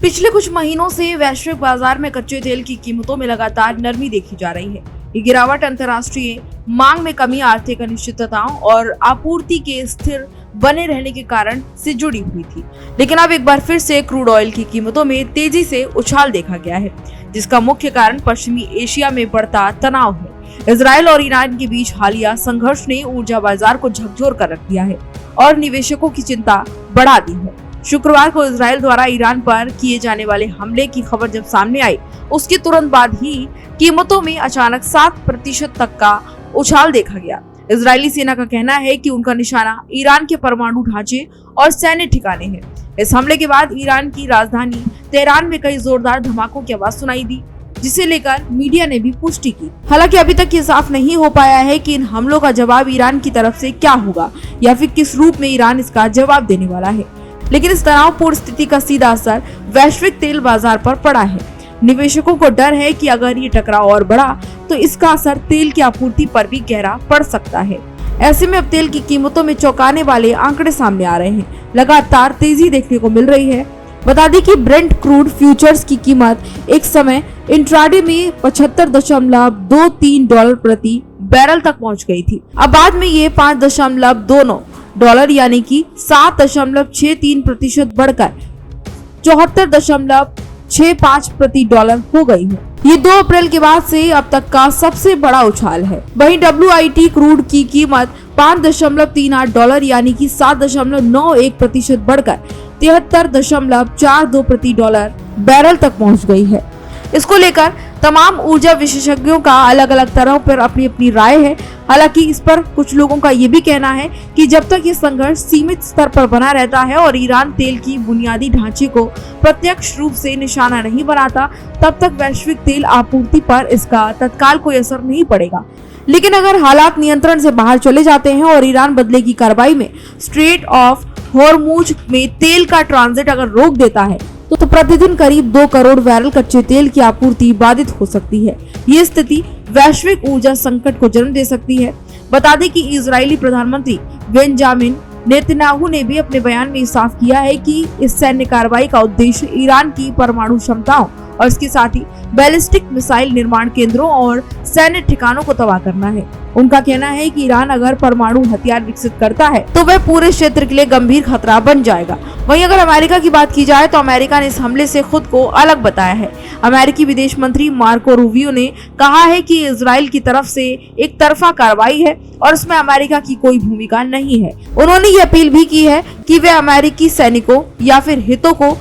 पिछले कुछ महीनों से वैश्विक बाजार में कच्चे तेल की कीमतों में लगातार नरमी देखी जा रही है। ये गिरावट अंतर्राष्ट्रीय मांग में कमी, आर्थिक अनिश्चितताओं और आपूर्ति के स्थिर बने रहने के कारण से जुड़ी हुई थी। लेकिन अब एक बार फिर से क्रूड ऑयल की कीमतों में तेजी से उछाल देखा गया है, जिसका मुख्य कारण पश्चिमी एशिया में बढ़ता तनाव है। इजरायल और ईरान के बीच हालिया संघर्ष ने ऊर्जा बाजार को झकझोर कर रख दिया है और निवेशकों की चिंता बढ़ा दी है। शुक्रवार को इजरायल द्वारा ईरान पर किए जाने वाले हमले की खबर जब सामने आई, उसके तुरंत बाद ही कीमतों में अचानक 7% तक का उछाल देखा गया। इजरायली सेना का कहना है कि उनका निशाना ईरान के परमाणु ढांचे और सैन्य ठिकाने हैं। इस हमले के बाद ईरान की राजधानी तेहरान में कई जोरदार धमाकों की आवाज सुनाई दी, जिसे लेकर मीडिया ने भी पुष्टि की। हालांकि अभी तक ये साफ नहीं हो पाया है कि इन हमलों का जवाब ईरान की तरफ से क्या होगा या फिर किस रूप में ईरान इसका जवाब देने वाला है। लेकिन इस तनावपूर्ण स्थिति का सीधा असर वैश्विक तेल बाजार पर पड़ा है। निवेशकों को डर है कि अगर ये टकराव और बढ़ा तो इसका असर तेल की आपूर्ति पर भी गहरा पड़ सकता है। ऐसे में अब तेल की कीमतों में चौंकाने वाले आंकड़े सामने आ रहे हैं। लगातार तेजी देखने को मिल रही है। बता दें कि ब्रेंट क्रूड फ्यूचर्स की कीमत एक समय इंट्राडे में $75.23 प्रति बैरल तक पहुंच गई थी। अब बाद में ये $5.29 यानी कि 7.63% बढ़कर $74.65 प्रति डॉलर हो गई है। ये 2 अप्रैल के बाद से अब तक का सबसे बड़ा उछाल है। वहीं WIT क्रूड की कीमत $5.38 यानी कि 7.91% बढ़कर $73.42 प्रति डॉलर बैरल तक पहुंच गई है। इसको लेकर तमाम ऊर्जा विशेषज्ञों का अलग अलग तरह पर अपनी अपनी राय है। हालांकि इस पर कुछ लोगों का ये भी कहना है कि जब तक ये संघर्ष सीमित स्तर पर बना रहता है और ईरान तेल की बुनियादी ढांचे को प्रत्यक्ष रूप से निशाना नहीं बनाता, तब तक वैश्विक तेल आपूर्ति पर इसका तत्काल कोई असर नहीं पड़ेगा। लेकिन अगर हालात नियंत्रण से बाहर चले जाते हैं और ईरान बदले की कार्रवाई में स्ट्रेट ऑफ हॉर्मुज में तेल का ट्रांजिट अगर रोक देता है तो प्रतिदिन करीब 2 करोड़ बैरल कच्चे तेल की आपूर्ति बाधित हो सकती है। ये स्थिति वैश्विक ऊर्जा संकट को जन्म दे सकती है। बता दें कि इजरायली प्रधानमंत्री बेंजामिन नेतन्याहू ने भी अपने बयान में साफ किया है कि इस सैन्य कार्रवाई का उद्देश्य ईरान की परमाणु क्षमताओं और इसके साथ ही बैलिस्टिक मिसाइल निर्माण केंद्रों और सैन्य ठिकानों को तबाह करना है। उनका कहना है कि ईरान अगर परमाणु हथियार विकसित करता है तो वह पूरे क्षेत्र के लिए गंभीर खतरा बन जाएगा। वहीं अगर अमेरिका की बात की जाए तो अमेरिका ने इस हमले से खुद को अलग बताया है। अमेरिकी विदेश मंत्री मार्को रूबियो ने कहा है कि इजराइल की तरफ से एक तरफा कार्रवाई है और इसमें अमेरिका की कोई भूमिका नहीं है। उन्होंने ये अपील भी की है कि वे अमेरिकी सैनिकों या फिर हितों को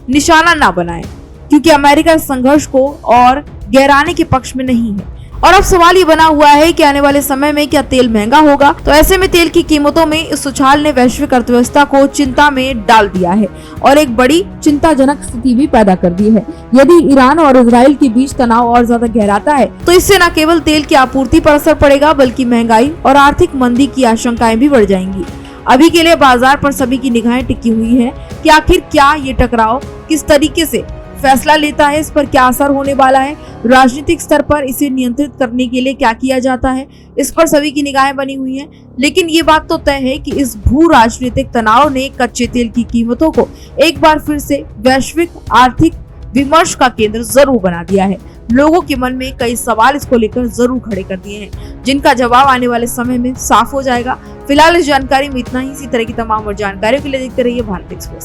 निशाना न बनाएं, क्योंकि अमेरिका इस संघर्ष को और गहराने के पक्ष में नहीं है। और अब सवाल ये बना हुआ है कि आने वाले समय में क्या तेल महंगा होगा। तो ऐसे में तेल की कीमतों में इस उछाल ने वैश्विक अर्थव्यवस्था को चिंता में डाल दिया है और एक बड़ी चिंताजनक स्थिति भी पैदा कर दी है। यदि ईरान और इजराइल के बीच तनाव और ज्यादा गहराता है तो इससे न केवल तेल की आपूर्ति पर असर पड़ेगा, बल्कि महंगाई और आर्थिक मंदी की आशंकाएं भी बढ़ जाएंगी। अभी के लिए बाजार पर सभी की निगाहें टिकी हुई है कि आखिर क्या ये टकराव किस तरीके से फैसला लेता है, इस पर क्या असर होने वाला है, राजनीतिक स्तर पर इसे नियंत्रित करने के लिए क्या किया जाता है, इस पर सभी की निगाहें बनी हुई हैं। लेकिन ये बात तो तय है कि इस भू राजनीतिक तनाव ने कच्चे तेल की कीमतों को एक बार फिर से वैश्विक आर्थिक विमर्श का केंद्र जरूर बना दिया है। लोगों के मन में कई सवाल इसको लेकर जरूर खड़े कर दिए हैं, जिनका जवाब आने वाले समय में साफ हो जाएगा। फिलहाल इस जानकारी में इतना ही। इसी तरह की तमाम और जानकारियों के लिए देखते रहिए भारत एक्सप्रेस।